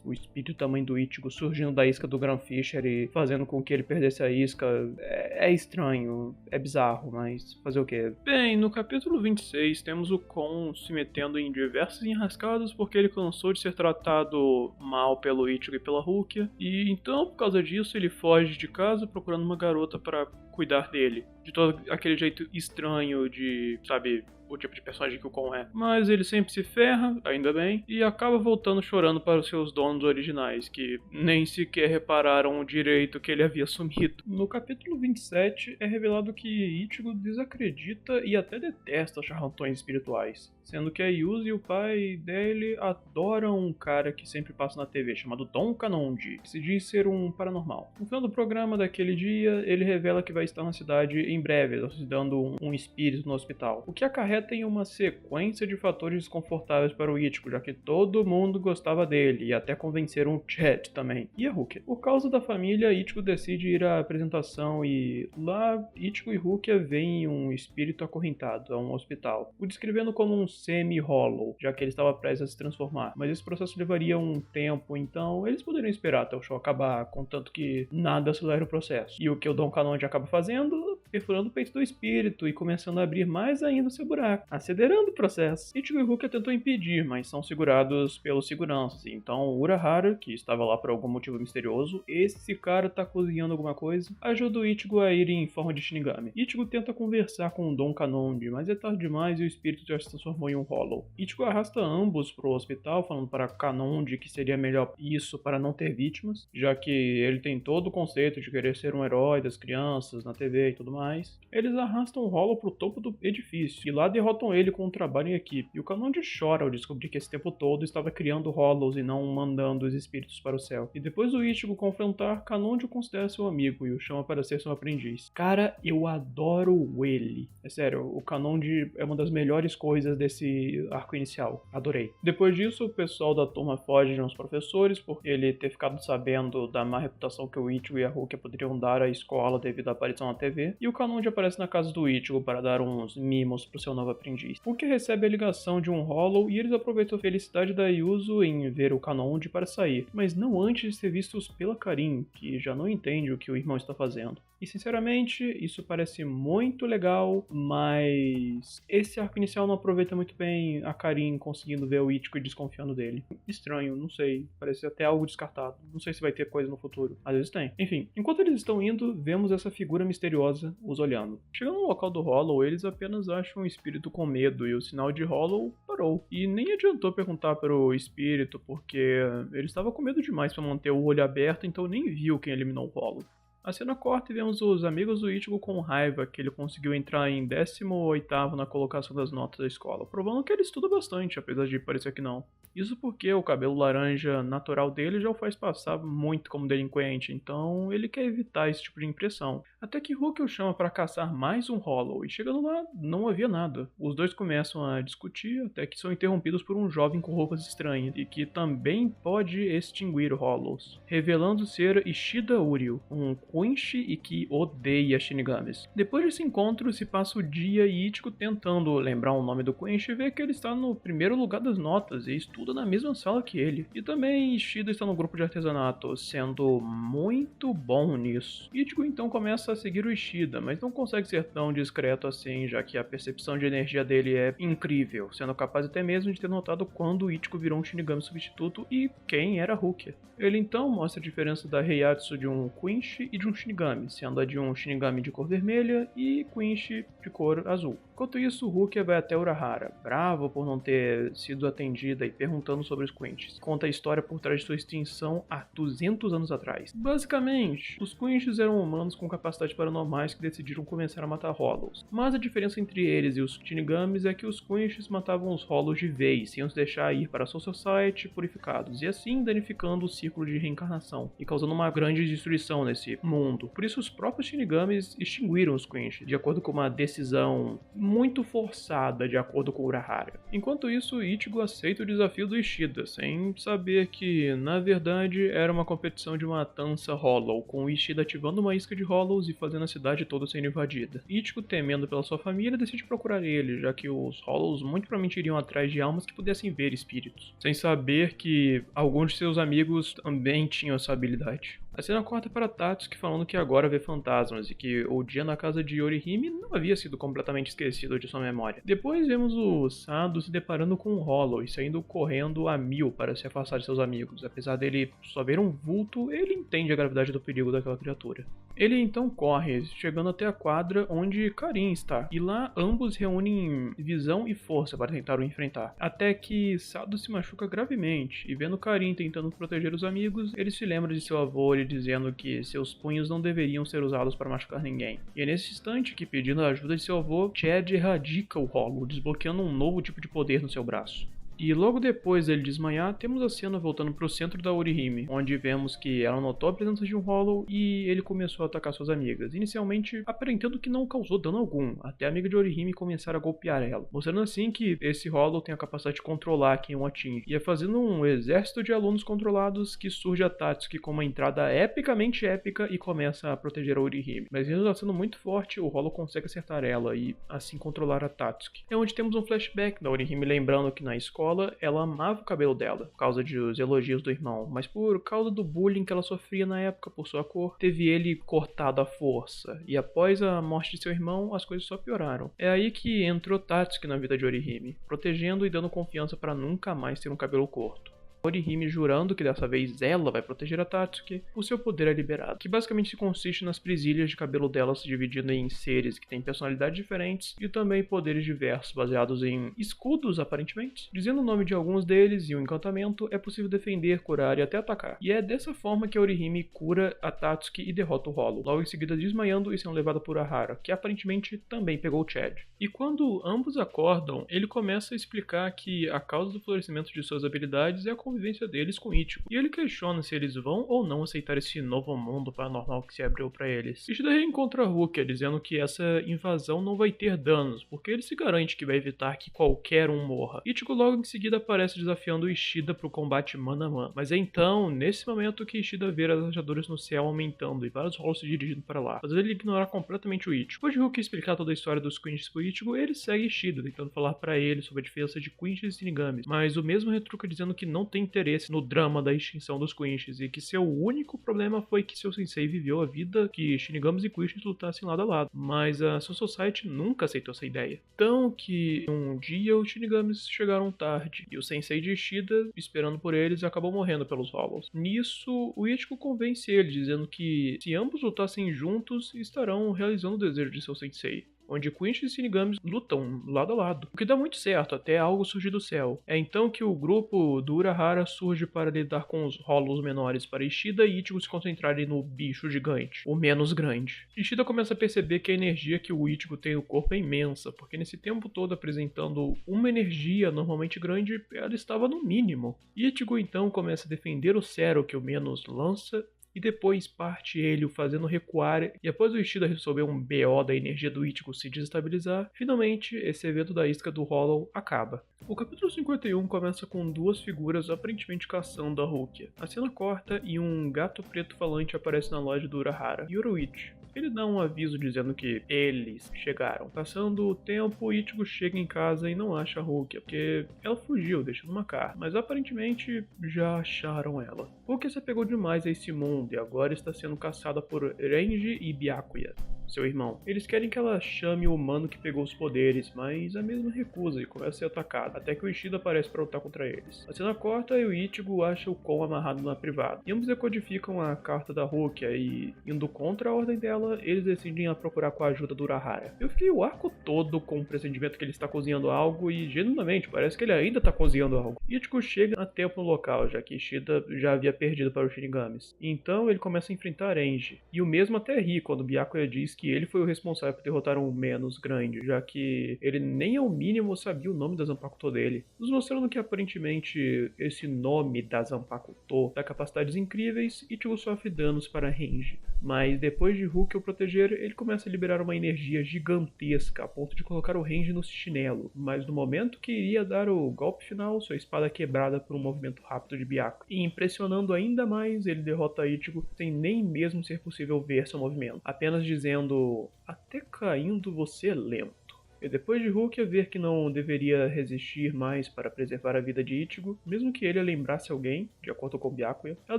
o espírito também do Ichigo surgindo da isca do Gran Fisher e fazendo com que ele perdesse a isca é estranho, é bizarro, mas fazer o quê? Bem, no capítulo 26 temos o Kon se metendo em diversas enrascadas porque ele cansou de ser tratado mal pelo Ichigo e pela Rukia, e então por causa disso ele foge de casa procurando uma garota para cuidar dele, de todo aquele jeito estranho de, sabe, o tipo de personagem que o Kon é. Mas ele sempre se ferra, ainda bem, e acaba voltando chorando para os seus donos originais, que nem sequer repararam o direito que ele havia sumido. No capítulo 27 é revelado que Ichigo desacredita e até detesta charlatões espirituais, sendo que a Yuzi e o pai dele adoram um cara que sempre passa na TV, chamado Don Kanonji, que se diz ser um paranormal. No final do programa daquele dia, ele revela que vai estar na cidade em breve, auxiliando um espírito no hospital, o que acarreta em uma sequência de fatores desconfortáveis para o Ichigo, já que todo mundo gostava dele, e até convenceram o Chat também, e a Rukia. Por causa da família, Ichigo decide ir à apresentação e lá Ichigo e Rukia veem um espírito acorrentado a um hospital, o descrevendo como um semi-hollow, já que ele estava prestes a se transformar, mas esse processo levaria um tempo, então eles poderiam esperar até o show acabar, contanto que nada acelera o processo. E o que o Don Kanonji acaba fazendo? Perfurando o peito do espírito e começando a abrir mais ainda o seu buraco, acelerando o processo. Ichigo e Rukia tentam impedir, mas são segurados pelos seguranças. Então Urahara, que estava lá por algum motivo misterioso, esse cara tá cozinhando alguma coisa, ajuda o Ichigo a ir em forma de Shinigami. Ichigo tenta conversar com o Don Kanonji, mas é tarde demais e o espírito já se transformou em um Hollow. Ichigo arrasta ambos pro hospital, falando para Kanonji que seria melhor isso para não ter vítimas, já que ele tem todo o conceito de querer ser um herói das crianças na TV e tudo mais. mais. Eles arrastam o Hollow pro topo do edifício e lá derrotam ele com um trabalho em equipe. E o Canonde chora ao descobrir que esse tempo todo estava criando Hollows e não mandando os espíritos para o céu. E depois do Ichigo confrontar, Canonde o considera seu amigo e o chama para ser seu aprendiz. Cara, eu adoro ele. É sério, o Canonde é uma das melhores coisas desse arco inicial. Adorei. Depois disso, o pessoal da turma foge de uns professores por ele ter ficado sabendo da má reputação que o Ichigo e a Rukia poderiam dar à escola devido à aparição na TV. E o Canonde aparece na casa do Ichigo para dar uns mimos pro seu novo aprendiz. O que recebe a ligação de um Hollow e eles aproveitam a felicidade da Yuzu em ver o Canonde para sair, mas não antes de ser vistos pela Karin, que já não entende o que o irmão está fazendo. E sinceramente, isso parece muito legal, mas esse arco inicial não aproveita muito bem a Karin conseguindo ver o Ichigo e desconfiando dele. Estranho, não sei, parece até algo descartado. Não sei se vai ter coisa no futuro. Às vezes tem. Enfim, enquanto eles estão indo, vemos essa figura misteriosa os olhando. Chegando no local do Hollow, eles apenas acham um espírito com medo e o sinal de Hollow parou. E nem adiantou perguntar para o espírito, porque ele estava com medo demais para manter o olho aberto, então nem viu quem eliminou o Hollow. A cena corta e vemos os amigos do Ichigo com raiva que ele conseguiu entrar em 18º na colocação das notas da escola, provando que ele estuda bastante, apesar de parecer que não. Isso porque o cabelo laranja natural dele já o faz passar muito como delinquente, então ele quer evitar esse tipo de impressão. Até que Rukia o chama para caçar mais um Hollow, e chegando lá, não havia nada. Os dois começam a discutir, até que são interrompidos por um jovem com roupas estranhas, e que também pode extinguir Hollows, revelando ser Ishida Uryu, um Quincy e que odeia Shinigamis. Depois desse encontro, se passa o dia e Ichigo tentando lembrar o nome do Quincy vê que ele está no primeiro lugar das notas e estuda na mesma sala que ele. E também Ishida está no grupo de artesanato, sendo muito bom nisso. Ichigo então começa a seguir o Ishida, mas não consegue ser tão discreto assim, já que a percepção de energia dele é incrível, sendo capaz até mesmo de ter notado quando o Ichigo virou um Shinigami substituto e quem era Rukia. Ele então mostra a diferença da Heiatsu de um Quincy e de um Shinigami, sendo a de um Shinigami de cor vermelha e Quincy de cor azul. Enquanto isso, Rukia vai até Urahara, bravo por não ter sido atendida e perguntando sobre os Quinchys. Conta a história por trás de sua extinção há 200 anos atrás. Basicamente, os Quinchys eram humanos com capacidades paranormais que decidiram começar a matar Hollows. Mas a diferença entre eles e os Shinigamis é que os Quinchys matavam os Hollows de vez, sem os deixar ir para a Soul Society purificados, e assim danificando o ciclo de reencarnação, e causando uma grande destruição nesse mundo. Por isso, os próprios Shinigamis extinguiram os Quinchys, de acordo com uma decisão muito forçada de acordo com Urahara. Enquanto isso, Ichigo aceita o desafio do Ishida, sem saber que, na verdade, era uma competição de matança Hollow, com o Ishida ativando uma isca de Hollows e fazendo a cidade toda sendo invadida. Ichigo, temendo pela sua família, decide procurar ele, já que os Hollows muito provavelmente iriam atrás de almas que pudessem ver espíritos, sem saber que alguns de seus amigos também tinham essa habilidade. A cena corta para Tatsuki falando que agora vê fantasmas e que o dia na casa de Yorihime não havia sido completamente esquecido de sua memória. Depois vemos o Sado se deparando com o Hollow e saindo correndo a mil para se afastar de seus amigos. Apesar dele só ver um vulto, ele entende a gravidade do perigo daquela criatura. Ele então corre, chegando até a quadra onde Karin está, e lá ambos reúnem visão e força para tentar o enfrentar. Até que Sado se machuca gravemente, e vendo Karin tentando proteger os amigos, ele se lembra de seu avô lhe dizendo que seus punhos não deveriam ser usados para machucar ninguém. E é nesse instante que, pedindo a ajuda de seu avô, Chad erradica o Hollow, desbloqueando um novo tipo de poder no seu braço. E logo depois dele desmaiar, temos a cena voltando para o centro da Orihime, onde vemos que ela notou a presença de um Hollow e ele começou a atacar suas amigas, inicialmente aparentando que não causou dano algum, até a amiga de Orihime começar a golpear ela, mostrando assim que esse Hollow tem a capacidade de controlar quem o atinge, e é fazendo um exército de alunos controlados que surge a Tatsuki com uma entrada epicamente épica e começa a proteger a Orihime. Mas mesmo ela sendo muito forte, o Hollow consegue acertar ela e assim controlar a Tatsuki. É onde temos um flashback da Orihime lembrando que na escola ela amava o cabelo dela, por causa dos elogios do irmão, mas por causa do bullying que ela sofria na época por sua cor, teve ele cortado à força, e após a morte de seu irmão, as coisas só pioraram. É aí que entrou Tatsuki na vida de Orihime, protegendo e dando confiança para nunca mais ter um cabelo curto. Orihime jurando que dessa vez ela vai proteger a Tatsuki, o seu poder é liberado, que basicamente se consiste nas presilhas de cabelo dela se dividindo em seres que têm personalidades diferentes e também poderes diversos baseados em escudos, aparentemente. Dizendo o nome de alguns deles e o encantamento, é possível defender, curar e até atacar. E é dessa forma que a Orihime cura a Tatsuki e derrota o Hollow, logo em seguida desmaiando e sendo levada por Urahara, que aparentemente também pegou o Chad. E quando ambos acordam, ele começa a explicar que a causa do florescimento de suas habilidades é a convivência deles com Ichigo, e ele questiona se eles vão ou não aceitar esse novo mundo paranormal que se abriu para eles. Ishida reencontra Rukia, dizendo que essa invasão não vai ter danos, porque ele se garante que vai evitar que qualquer um morra. Ichigo logo em seguida aparece desafiando Ishida para o combate mano a mano, mas é então, nesse momento, que Ishida vê as rajaduras no céu aumentando e vários Hollows se dirigindo para lá, fazendo ele ignorar completamente o Ichigo. Depois de Rukia explicar toda a história dos Quinches pro Ichigo, ele segue Ishida, tentando falar para ele sobre a diferença de Quinches e Shinigamis, mas o mesmo retruca dizendo que não tem interesse no drama da extinção dos Quinches e que seu único problema foi que seu sensei viveu a vida que Shinigamis e Quinches lutassem lado a lado, mas a Soul Society nunca aceitou essa ideia. Então que um dia os Shinigamis chegaram tarde e o sensei de Ishida, esperando por eles, acabou morrendo pelos Hollows. Nisso, o Ichigo convence ele, dizendo que se ambos lutassem juntos, estarão realizando o desejo de seu sensei, onde Quinches e Shinigamis lutam lado a lado, o que dá muito certo até algo surgir do céu. É então que o grupo do Urahara surge para lidar com os Hollows menores para Ishida e Ichigo se concentrarem no bicho gigante, o menos grande. Ishida começa a perceber que a energia que o Ichigo tem no corpo é imensa, porque nesse tempo todo apresentando uma energia normalmente grande, ela estava no mínimo. Ichigo então começa a defender o Zero que o menos lança, e depois parte ele o fazendo recuar, e após o Ishida resolver um BO da energia do Ichigo se desestabilizar, finalmente esse evento da isca do Hollow acaba. O capítulo 51 começa com duas figuras aparentemente caçando a Rukia. A cena corta e um gato preto falante aparece na loja do Urahara, Yoruichi. Ele dá um aviso dizendo que eles chegaram. Passando o tempo, Ichigo chega em casa e não acha a Rukia, porque ela fugiu, deixando uma carta, mas aparentemente já acharam ela. Rukia se apegou demais a esse mundo e agora está sendo caçada por Renji e Byakuya, seu irmão. Eles querem que ela chame o humano que pegou os poderes, mas a mesma recusa e começa a ser atacada, até que o Ishida aparece para lutar contra eles. A cena corta e o Ichigo acha o Kon amarrado na privada. E ambos decodificam a carta da Rukia e, indo contra a ordem dela, eles decidem a procurar com a ajuda do Urahara. Eu fiquei o arco todo com o pressentimento que ele está cozinhando algo e, genuinamente, parece que ele ainda está cozinhando algo. Ichigo chega a tempo no local, já que Ishida já havia perdido para os Shinigamis. Então ele começa a enfrentar Renji. E o mesmo até ri quando Byakuya diz que ele foi o responsável por derrotar um menos grande, já que ele nem ao mínimo sabia o nome da Zanpakuto dele, nos mostrando que aparentemente esse nome da Zanpakuto dá capacidades incríveis e Ichigo sofre danos para Renji. Mas depois de Rukia o proteger, ele começa a liberar uma energia gigantesca a ponto de colocar o Renji no chinelo, mas no momento que iria dar o golpe final, sua espada é quebrada por um movimento rápido de Byakuya. E impressionando ainda mais, ele derrota Ichigo sem nem mesmo ser possível ver seu movimento, apenas dizendo: "Até caindo você é lento." E depois de Rukia ver que não deveria resistir mais para preservar a vida de Ichigo, mesmo que ele lembrasse alguém, de acordo com Byakuya, ela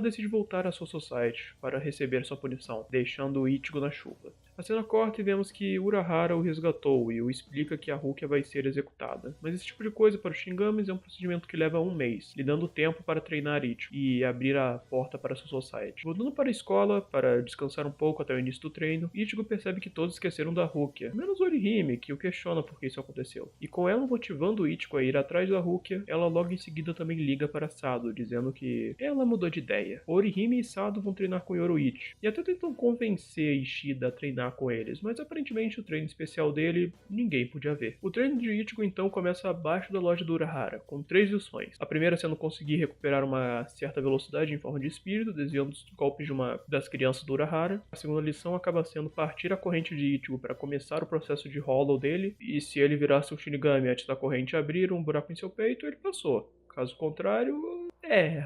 decide voltar à Soul Society para receber sua punição, deixando o Ichigo na chuva. A cena corta e vemos que Urahara o resgatou e o explica que a Rukia vai ser executada. Mas esse tipo de coisa para os Shinigamis é um procedimento que leva um mês, lhe dando tempo para treinar Ichigo e abrir a porta para a Soul Society. Voltando para a escola, para descansar um pouco até o início do treino, Ichigo percebe que todos esqueceram da Rukia, menos Orihime, que o questiona por que isso aconteceu. E com ela motivando o Ichigo a ir atrás da Rukia, ela logo em seguida também liga para Sado, dizendo que ela mudou de ideia. Orihime e Sado vão treinar com Yoruichi, e até tentam convencer Ishida a treinar com eles, mas aparentemente o treino especial dele ninguém podia ver. O treino de Ichigo então começa abaixo da loja do Urahara, com 3 lições. A primeira sendo conseguir recuperar uma certa velocidade em forma de espírito, desviando os golpes de uma das crianças do Urahara. A segunda lição acaba sendo partir a corrente de Ichigo para começar o processo de Hollow dele, e se ele virasse um Shinigami antes da corrente abrir um buraco em seu peito, ele passou. Caso contrário,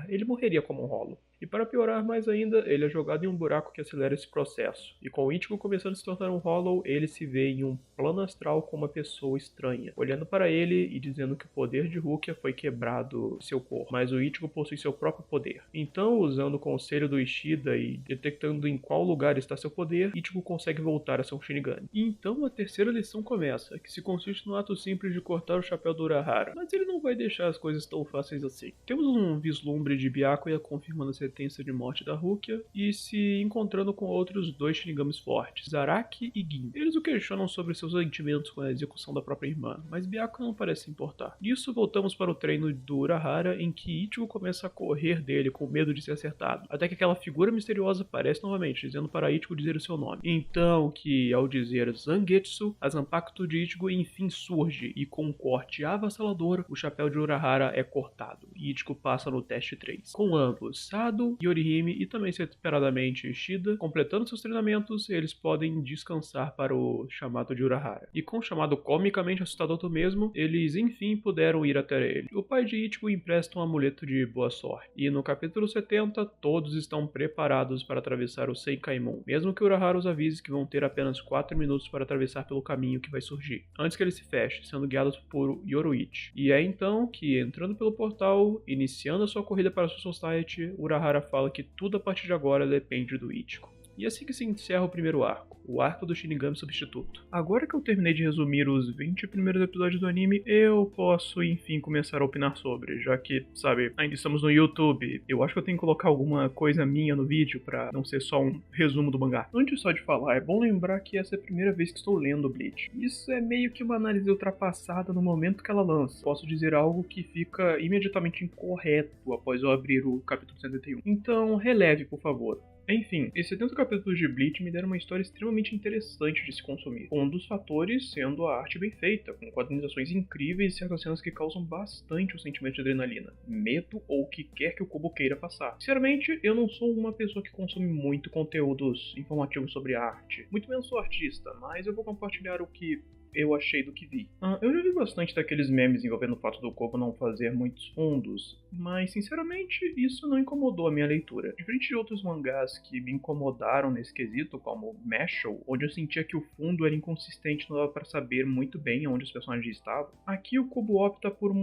ele morreria como um Hollow. E para piorar mais ainda, ele é jogado em um buraco que acelera esse processo. E com o Ichigo começando a se tornar um Hollow, ele se vê em um plano astral com uma pessoa estranha, olhando para ele e dizendo que o poder de Rukia foi quebrado seu corpo, mas o Ichigo possui seu próprio poder. Então, usando o conselho do Ishida e detectando em qual lugar está seu poder, Ichigo consegue voltar a ser um Shinigami. E então a terceira lição começa, que se consiste no ato simples de cortar o chapéu do Urahara, mas ele não vai deixar as coisas tão fáceis assim. Temos um vislumbre de Byakuya confirmando a sentença de morte da Rukia e se encontrando com outros dois Shinigamis fortes, Zaraki e Gin. Eles o questionam sobre seus sentimentos com a execução da própria irmã, mas Byakuya não parece se importar. Nisso voltamos para o treino do Urahara, em que Ichigo começa a correr dele com medo de ser acertado, até que aquela figura misteriosa aparece novamente, dizendo para Ichigo dizer o seu nome. Então que, ao dizer Zangetsu, a Zanpakuto de Ichigo enfim surge, e com um corte avassalador, o chapéu de Urahara é cortado, e Ichigo passa no teste 3. Com ambos, Sado, Yorihime e também separadamente Ishida, completando seus treinamentos, eles podem descansar para o chamado de Urahara. E com o chamado comicamente assustador do mesmo, eles enfim puderam ir até ele. O pai de Ichigo empresta um amuleto de boa sorte, e no capítulo 70, todos estão preparados para atravessar o Seikaimon, mesmo que Urahara os avise que vão ter apenas 4 minutos para atravessar pelo caminho que vai surgir, antes que ele se feche, sendo guiados por Yoruichi. E é então que, entrando pelo portal, iniciando a sua corrida para a Soul Society, Urahara fala que tudo a partir de agora depende do Ichigo. E assim que se encerra o primeiro arco, o arco do Shinigami Substituto. Agora que eu terminei de resumir os 20 primeiros episódios do anime, eu posso enfim começar a opinar sobre, já que, sabe, ainda estamos no YouTube, eu acho que eu tenho que colocar alguma coisa minha no vídeo pra não ser só um resumo do mangá. Antes só de falar, é bom lembrar que essa é a primeira vez que estou lendo Bleach. Isso é meio que uma análise ultrapassada no momento que ela lança. Posso dizer algo que fica imediatamente incorreto após eu abrir o capítulo 71. Então, releve, por favor. Enfim, esses 70 capítulos de Bleach me deram uma história extremamente interessante de se consumir, com um dos fatores sendo a arte bem feita, com quadrinizações incríveis e certas cenas que causam bastante o sentimento de adrenalina, medo ou o que quer que o Kubo queira passar. Sinceramente, eu não sou uma pessoa que consome muito conteúdos informativos sobre arte, muito menos sou artista, mas eu vou compartilhar o que eu achei do que vi. Eu já vi bastante daqueles memes envolvendo o fato do Kobo não fazer muitos fundos, mas sinceramente isso não incomodou a minha leitura. Diferente de outros mangás que me incomodaram nesse quesito, como Mashle, onde eu sentia que o fundo era inconsistente, não dava para saber muito bem onde os personagens estavam, aqui o Kobo opta por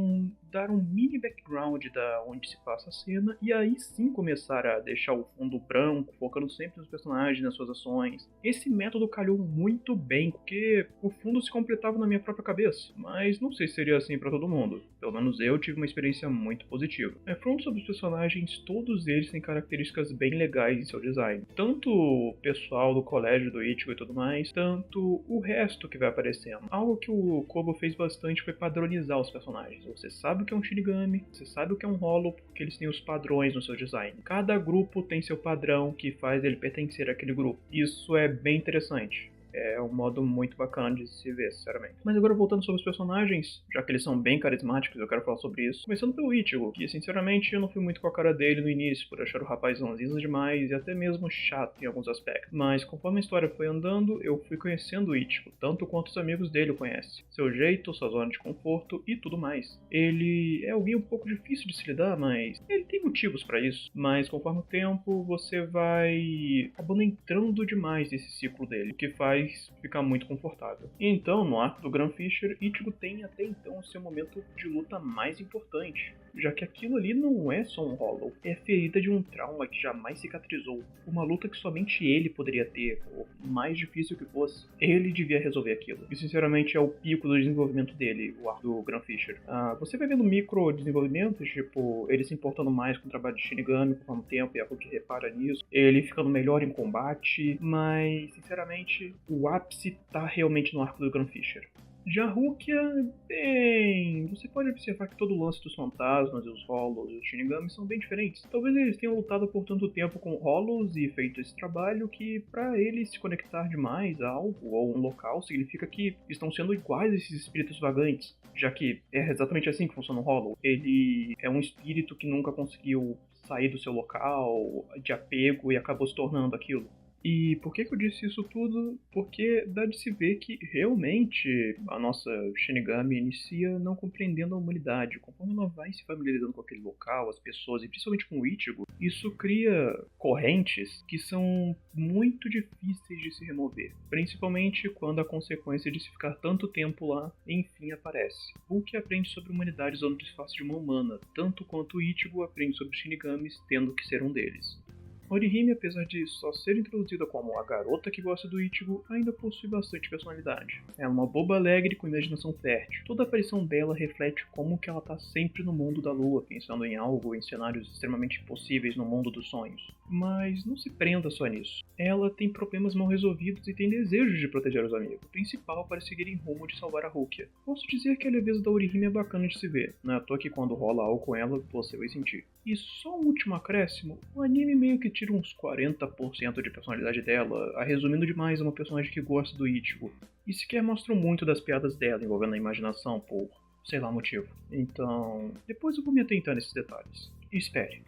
dar um mini background da onde se passa a cena e aí sim começar a deixar o fundo branco, focando sempre nos personagens, nas suas ações. Esse método calhou muito bem, porque o fundo se completava na minha própria cabeça, mas não sei se seria assim pra todo mundo. Pelo menos eu tive uma experiência muito positiva. Falando sobre os personagens, todos eles têm características bem legais em seu design. Tanto o pessoal do colégio do Ichigo e tudo mais, tanto o resto que vai aparecendo. Algo que o Kobo fez bastante foi padronizar os personagens. Você sabe o que é um Shinigami, você sabe o que é um Hollow, porque eles têm os padrões no seu design. Cada grupo tem seu padrão que faz ele pertencer àquele grupo. Isso é bem interessante. É um modo muito bacana de se ver, sinceramente. Mas agora voltando sobre os personagens, já que eles são bem carismáticos, eu quero falar sobre isso. Começando pelo Ichigo, que sinceramente eu não fui muito com a cara dele no início, por achar o rapaz ranzinza demais e até mesmo chato em alguns aspectos. Mas conforme a história foi andando, eu fui conhecendo o Ichigo, tanto quanto os amigos dele o conhecem. Seu jeito, sua zona de conforto e tudo mais. Ele é alguém um pouco difícil de se lidar, mas ele tem motivos pra isso. Mas conforme o tempo, você vai acabando entrando demais nesse ciclo dele, o que faz ficar muito confortável. Então, no arco do Grand Fisher, Ichigo tem até então o seu momento de luta mais importante, já que aquilo ali não é só um Hollow, é a ferida de um trauma que jamais cicatrizou, uma luta que somente ele poderia ter, por mais difícil que fosse, ele devia resolver aquilo. E sinceramente é o pico do desenvolvimento dele, o arco do Grand Fisher. Você vai vendo micro desenvolvimentos, tipo, ele se importando mais com o trabalho de Shinigami conforme o tempo, e é algo que repara nisso, ele ficando melhor em combate, mas sinceramente o ápice tá realmente no arco do Grand Fisher. Já Rukia, bem, você pode observar que todo o lance dos fantasmas e os Hollows e os Shinigami são bem diferentes. Talvez eles tenham lutado por tanto tempo com Hollows e feito esse trabalho que pra eles se conectar demais a algo ou um local significa que estão sendo iguais a esses espíritos vagantes, já que é exatamente assim que funciona o Hollow. Ele é um espírito que nunca conseguiu sair do seu local de apego e acabou se tornando aquilo. E por que eu disse isso tudo? Porque dá de se ver que realmente a nossa Shinigami inicia não compreendendo a humanidade. Conforme ela vai se familiarizando com aquele local, as pessoas, e principalmente com o Ichigo, isso cria correntes que são muito difíceis de se remover. Principalmente quando a consequência de se ficar tanto tempo lá, enfim, aparece. Hulk aprende sobre a humanidade usando o disfarce de uma humana, tanto quanto o Ichigo aprende sobre os Shinigamis, tendo que ser um deles. Orihime, apesar de só ser introduzida como a garota que gosta do Ichigo, ainda possui bastante personalidade. Ela é uma boba alegre com imaginação fértil. Toda a aparição dela reflete como que ela está sempre no mundo da lua, pensando em algo em cenários extremamente impossíveis no mundo dos sonhos. Mas não se prenda só nisso. Ela tem problemas mal resolvidos e tem desejos de proteger os amigos, o principal para seguir em rumo de salvar a Rukia. Posso dizer que a leveza da Orihime é bacana de se ver, não é à toa que quando rola algo com ela, você vai sentir. E só um último acréscimo, o anime meio que tira uns 40% de personalidade dela, a resumindo demais uma personagem que gosta do Ichigo, e sequer mostram muito das piadas dela envolvendo a imaginação por sei lá motivo. Então, depois eu vou me atentar nesses detalhes. Espere.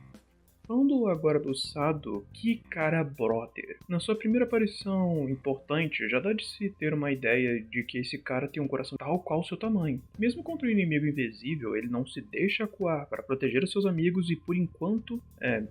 Falando agora do Sado, que cara brother. Na sua primeira aparição importante, já dá de se ter uma ideia de que esse cara tem um coração tal qual seu tamanho. Mesmo contra o inimigo invisível, ele não se deixa acuar para proteger os seus amigos e por enquanto,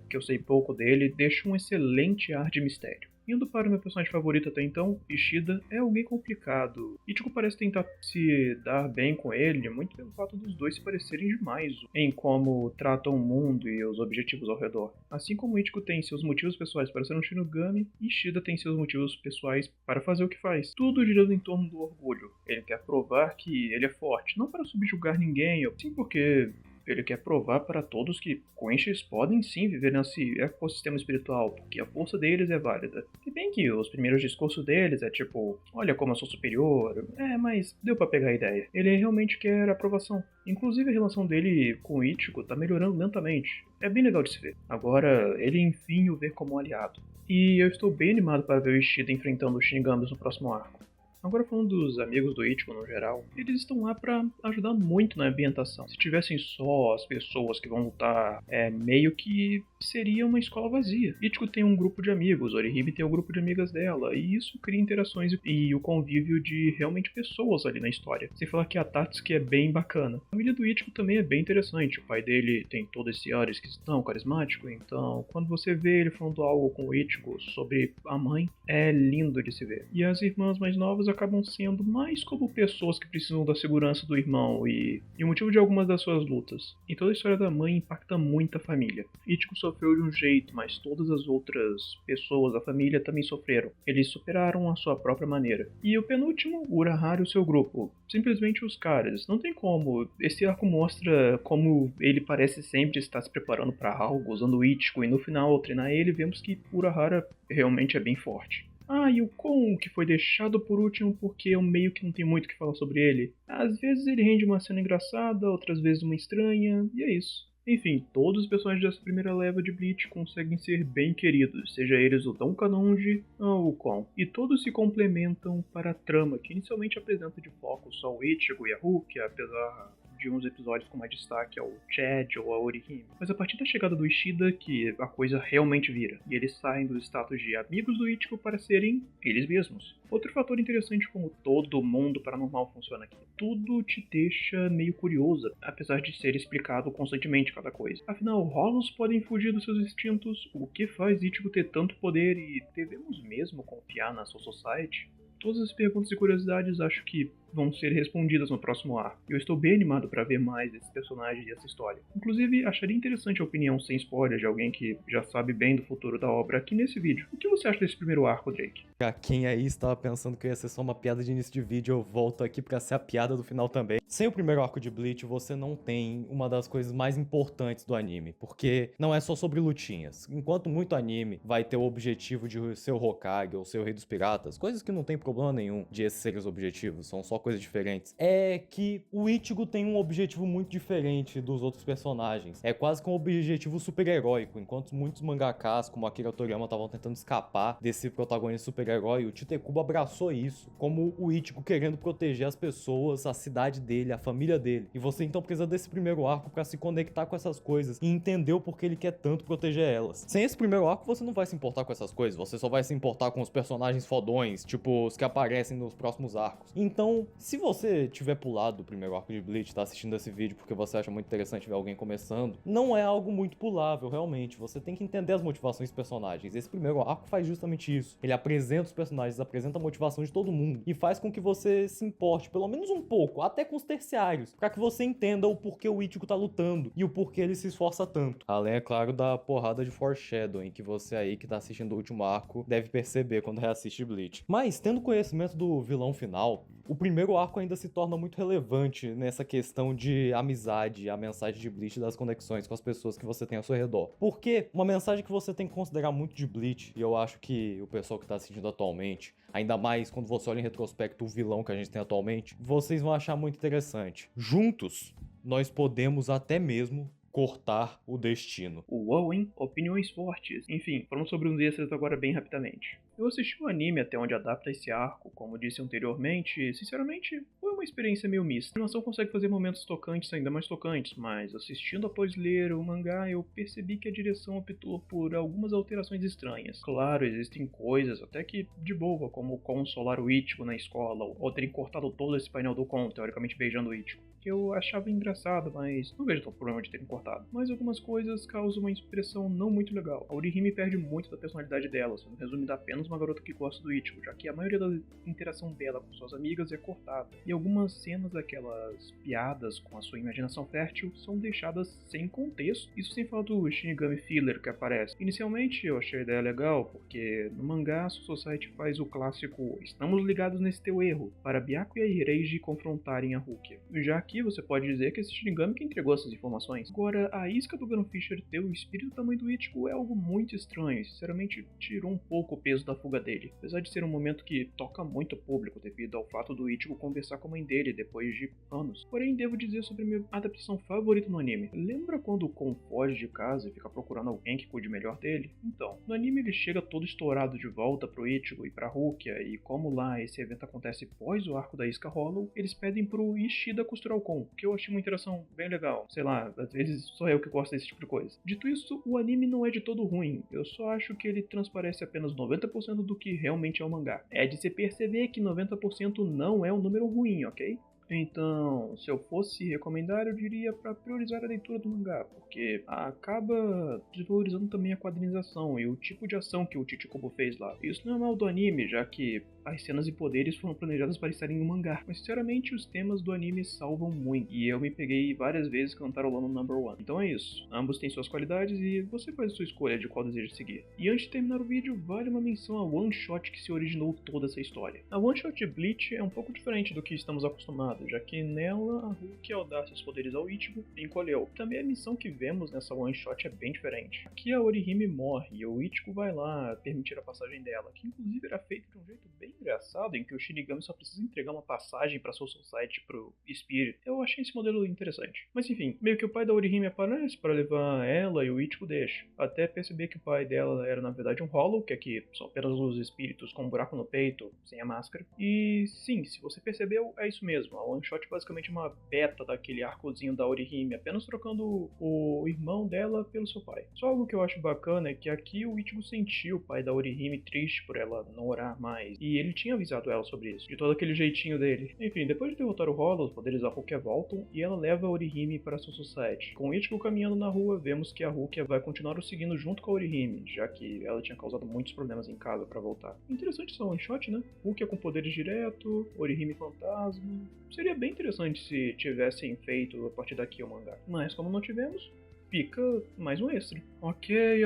que eu sei pouco dele, deixa um excelente ar de mistério. Indo para o meu personagem favorito até então, Ishida é alguém complicado. Ichigo parece tentar se dar bem com ele, muito pelo fato dos dois se parecerem demais em como tratam o mundo e os objetivos ao redor. Assim como Ichigo tem seus motivos pessoais para ser um Shinigami, Ishida tem seus motivos pessoais para fazer o que faz. Tudo girando em torno do orgulho. Ele quer provar que ele é forte, não para subjugar ninguém, sim porque ele quer provar para todos que Quenches podem sim viver nesse ecossistema espiritual, porque a força deles é válida. Se bem que os primeiros discursos deles é tipo, olha como eu sou superior, mas deu pra pegar a ideia. Ele realmente quer aprovação. Inclusive a relação dele com o Ichigo tá melhorando lentamente. É bem legal de se ver. Agora, ele enfim o vê como um aliado. E eu estou bem animado para ver o Ishida enfrentando os Shinigamis no próximo arco. Agora falando dos amigos do Ichigo no geral, eles estão lá pra ajudar muito na ambientação. Se tivessem só as pessoas que vão lutar, meio que seria uma escola vazia. Ichigo tem um grupo de amigos, Orihime tem um grupo de amigas dela, e isso cria interações e o convívio de realmente pessoas ali na história. Sem falar que a Tatsuki é bem bacana. A família do Ichigo também é bem interessante. O pai dele tem todo esse ar esquisitão, carismático, então quando você vê ele falando algo com o Ichigo sobre a mãe, é lindo de se ver. E as irmãs mais novas acabam sendo mais como pessoas que precisam da segurança do irmão e o motivo de algumas das suas lutas. E toda a história da mãe impacta muito a família. Ichigo sofreu de um jeito, mas todas as outras pessoas da família também sofreram. Eles superaram a sua própria maneira. E o penúltimo, Urahara e o seu grupo. Simplesmente os caras. Não tem como. Esse arco mostra como ele parece sempre estar se preparando para algo, usando o Ichigo, e no final, ao treinar ele, vemos que Urahara realmente é bem forte. E o Kon, que foi deixado por último porque eu meio que não tenho muito o que falar sobre ele. Às vezes ele rende uma cena engraçada, outras vezes uma estranha, e é isso. Enfim, todos os personagens dessa primeira leva de Bleach conseguem ser bem queridos, seja eles o Don Kanonji ou o Kon. E todos se complementam para a trama, que inicialmente apresenta de foco só o Ichigo e a Rukia, apesar de uns episódios com mais destaque ao Chad ou a Orihime. Mas a partir da chegada do Ishida que a coisa realmente vira, e eles saem do status de amigos do Ichigo para serem eles mesmos. Outro fator interessante como todo mundo paranormal funciona aqui. Tudo te deixa meio curiosa, apesar de ser explicado constantemente cada coisa. Afinal, Hollows podem fugir dos seus instintos, o que faz Ichigo ter tanto poder e devemos mesmo confiar na Soul Society? Todas as perguntas e curiosidades acho que vão ser respondidas no próximo arco. Eu estou bem animado para ver mais esse personagem e essa história. Inclusive, acharia interessante a opinião sem spoiler de alguém que já sabe bem do futuro da obra aqui nesse vídeo. O que você acha desse primeiro arco, Drake? Pra quem aí estava pensando que ia ser só uma piada de início de vídeo, eu volto aqui pra ser a piada do final também. Sem o primeiro arco de Bleach, você não tem uma das coisas mais importantes do anime, porque não é só sobre lutinhas. Enquanto muito anime vai ter o objetivo de ser o Hokage ou ser o Rei dos Piratas, coisas que não tem problema nenhum de esses serem os objetivos, são só coisas diferentes. É que o Ichigo tem um objetivo muito diferente dos outros personagens. É quase que um objetivo super-heróico, enquanto muitos mangakas, como Akira Toriyama, estavam tentando escapar desse protagonista super-herói, o Tite Kubo abraçou isso, como o Ichigo querendo proteger as pessoas, a cidade dele, a família dele. E você então precisa desse primeiro arco pra se conectar com essas coisas e entender o porquê ele quer tanto proteger elas. Sem esse primeiro arco, você não vai se importar com essas coisas, você só vai se importar com os personagens fodões, tipo os que aparecem nos próximos arcos. Então, se você tiver pulado do primeiro arco de Bleach, tá assistindo esse vídeo porque você acha muito interessante ver alguém começando, não é algo muito pulável, realmente. Você tem que entender as motivações dos personagens. Esse primeiro arco faz justamente isso. Ele apresenta os personagens, apresenta a motivação de todo mundo e faz com que você se importe, pelo menos um pouco, até com os terciários, pra que você entenda o porquê o Ichigo tá lutando e o porquê ele se esforça tanto. Além, é claro, da porrada de foreshadowing que você aí que tá assistindo o último arco deve perceber quando reassiste Bleach. Mas, tendo conhecimento do vilão final, o primeiro arco ainda se torna muito relevante nessa questão de amizade, a mensagem de Bleach, das conexões com as pessoas que você tem ao seu redor. Porque uma mensagem que você tem que considerar muito de Bleach, e eu acho que o pessoal que tá assistindo atualmente, ainda mais quando você olha em retrospecto o vilão que a gente tem atualmente, vocês vão achar muito interessante. Juntos, nós podemos até mesmo cortar o destino. Uou, hein? Opiniões fortes. Enfim, falando sobre uns extras agora bem rapidamente. Eu assisti um anime até onde adapta esse arco, como disse anteriormente, sinceramente, foi uma experiência meio mista. A animação consegue fazer momentos tocantes ainda mais tocantes, mas assistindo após ler o mangá, eu percebi que a direção optou por algumas alterações estranhas. Claro, existem coisas até que de boa, como consolar o Ichigo na escola, ou terem cortado todo esse painel do Kon, teoricamente beijando o Ichigo, que eu achava engraçado, mas não vejo tanto problema de terem cortado. Mas algumas coisas causam uma impressão não muito legal. A Orihime perde muito da personalidade dela, sendo resumida apenas uma garota que gosta do Ichigo, já que a maioria da interação dela com suas amigas é cortada. E algumas cenas daquelas piadas com a sua imaginação fértil são deixadas sem contexto. Isso sem falar do Shinigami Filler que aparece. Inicialmente eu achei a ideia legal, porque no mangá a Society faz o clássico "estamos ligados nesse teu erro", para Byakuya e Reiji confrontarem a Rukia. Já que você pode dizer que esse Shinigami que entregou essas informações. Agora, a isca do Gunfisher ter o espírito do tamanho do Ichigo é algo muito estranho e sinceramente tirou um pouco o peso da fuga dele. Apesar de ser um momento que toca muito o público devido ao fato do Ichigo conversar com a mãe dele depois de anos. Porém, devo dizer sobre minha adaptação favorita no anime. Lembra quando o Kon foge de casa e fica procurando alguém que cuide melhor dele? Então, no anime ele chega todo estourado de volta pro Ichigo e pra Rukia, e como lá esse evento acontece pós o arco da Isca Hollow, eles pedem pro Ishida costurar o Kon, que eu achei uma interação bem legal. Sei lá, às vezes sou eu que gosto desse tipo de coisa. Dito isso, o anime não é de todo ruim, eu só acho que ele transparece apenas 90% do que realmente é o mangá. É de se perceber que 90% não é um número ruim, ok? Então, se eu fosse recomendar, eu diria para priorizar a leitura do mangá, porque acaba desvalorizando também a quadrinização e o tipo de ação que o Tite Kubo fez lá. Isso não é mal do anime, já que as cenas e poderes foram planejadas para estarem no mangá, mas sinceramente os temas do anime salvam muito, e eu me peguei várias vezes cantarolando Number One. Então é isso, ambos têm suas qualidades e você faz a sua escolha de qual deseja seguir. E antes de terminar o vídeo, vale uma menção a One Shot que se originou toda essa história. A One Shot de Bleach é um pouco diferente do que estamos acostumados, já que nela a Rukia, ao dar seus poderes ao Ichigo, encolheu. Também a missão que vemos nessa One Shot é bem diferente. Aqui a Orihime morre e o Ichigo vai lá permitir a passagem dela, que inclusive era feito de um jeito bem engraçado, em que o Shinigami só precisa entregar uma passagem para Soul Society pro Spirit. Eu achei esse modelo interessante. Mas enfim, meio que o pai da Orihime aparece para levar ela e o Ichigo deixa. Até perceber que o pai dela era na verdade um Hollow, que aqui são apenas os espíritos com um buraco no peito, sem a máscara. E sim, se você percebeu, é isso mesmo. A One Shot basicamente uma beta daquele arcozinho da Orihime, apenas trocando o irmão dela pelo seu pai. Só algo que eu acho bacana é que aqui o Ichigo sentiu o pai da Orihime triste por ela não orar mais, e ele tinha avisado ela sobre isso, de todo aquele jeitinho dele. Enfim, depois de derrotar o Hollow, os poderes da Rukia voltam e ela leva a Orihime para sua Society. Com o Ichigo caminhando na rua, vemos que a Rukia vai continuar o seguindo junto com a Orihime, já que ela tinha causado muitos problemas em casa para voltar. Interessante essa one shot, né? Rukia com poderes direto, Orihime fantasma. Seria bem interessante se tivessem feito a partir daqui o mangá. Mas como não tivemos, fica mais um extra. Ok.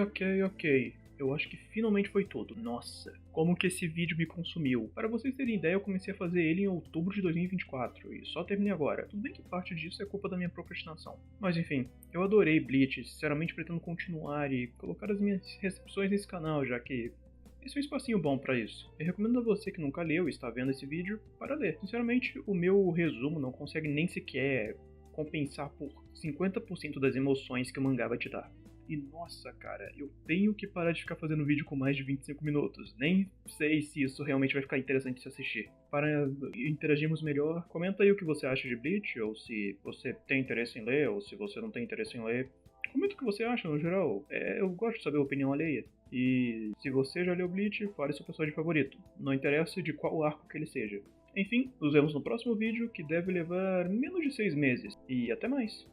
Eu acho que finalmente foi tudo. Nossa, como que esse vídeo me consumiu. Para vocês terem ideia, eu comecei a fazer ele em outubro de 2024 e só terminei agora. Tudo bem que parte disso é culpa da minha procrastinação. Mas enfim, eu adorei Bleach, sinceramente pretendo continuar e colocar as minhas recepções nesse canal, já que Esse é um espacinho bom pra isso. Eu recomendo a você que nunca leu e está vendo esse vídeo para ler. Sinceramente, o meu resumo não consegue nem sequer compensar por 50% das emoções que o mangá vai te dar. E nossa, cara, eu tenho que parar de ficar fazendo vídeo com mais de 25 minutos. Nem sei se isso realmente vai ficar interessante de se assistir. Para interagirmos melhor, comenta aí o que você acha de Bleach, ou se você tem interesse em ler, ou se você não tem interesse em ler. Comenta o que você acha, no geral. Eu gosto de saber a opinião alheia. E se você já leu Bleach, fale seu personagem favorito. Não interessa de qual arco que ele seja. Enfim, nos vemos no próximo vídeo, que deve levar menos de 6 meses. E até mais!